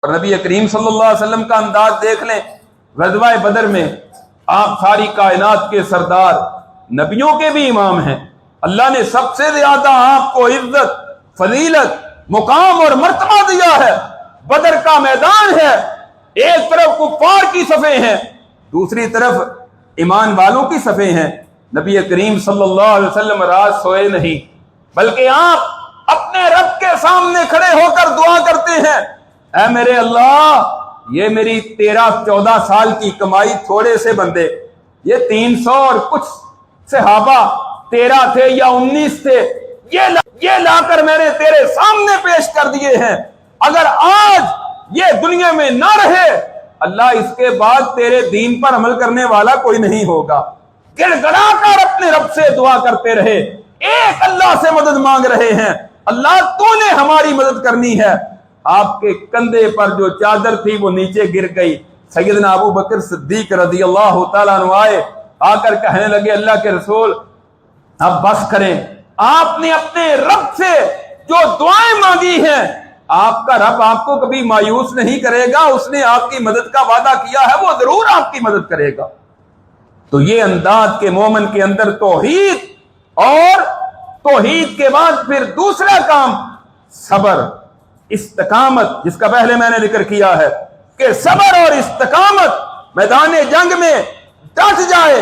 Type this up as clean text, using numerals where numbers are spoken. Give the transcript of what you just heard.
اور نبی کریم صلی اللہ علیہ وسلم کا انداز دیکھ لیں، غزوہ بدر میں آپ ساری کائنات کے سردار، نبیوں کے بھی امام ہیں، اللہ نے سب سے زیادہ آپ کو عزت، فضیلت، مقام اور مرتبہ دیا ہے۔ بدر کا میدان ہے، ایک طرف کفار کی صفیں ہیں، دوسری طرف ایمان والوں کی صفیں ہیں۔ نبی کریم صلی اللہ علیہ وسلم رات سوئے نہیں، بلکہ آپ اپنے رب کے سامنے کھڑے ہو کر دعا کرتے ہیں، اے میرے اللہ، یہ میری 13-14 سال کی کمائی تھوڑے سے بندے، یہ 300 اور کچھ صحابہ 13 تھے یا 19 تھے، یہ لا کر میں نے تیرے سامنے پیش کر دیے ہیں، اگر آج یہ دنیا میں نہ رہے، اللہ اس کے بعد تیرے دین پر عمل کرنے والا کوئی نہیں ہوگا۔ گڑ گڑا کر اپنے رب سے دعا کرتے رہے، ایک اللہ سے مدد مانگ رہے ہیں، اللہ تو نے ہماری مدد کرنی ہے۔ آپ کے کندھے پر جو چادر تھی وہ نیچے گر گئی۔ سیدنا ابو بکر صدیق رضی اللہ تعالیٰ عنہ آئے، آ کر کہنے لگے، اللہ کے رسول اب بس کریں، آپ نے اپنے رب سے جو دعائیں مانگی ہیں، آپ کا رب آپ کو کبھی مایوس نہیں کرے گا، اس نے آپ کی مدد کا وعدہ کیا ہے، وہ ضرور آپ کی مدد کرے گا۔ تو یہ انداز کے مومن کے اندر توحید، اور توحید کے بعد پھر دوسرا کام صبر، استقامت، جس کا پہلے میں نے ذکر کیا ہے کہ صبر اور استقامت میدان جنگ میں ڈٹ جائے۔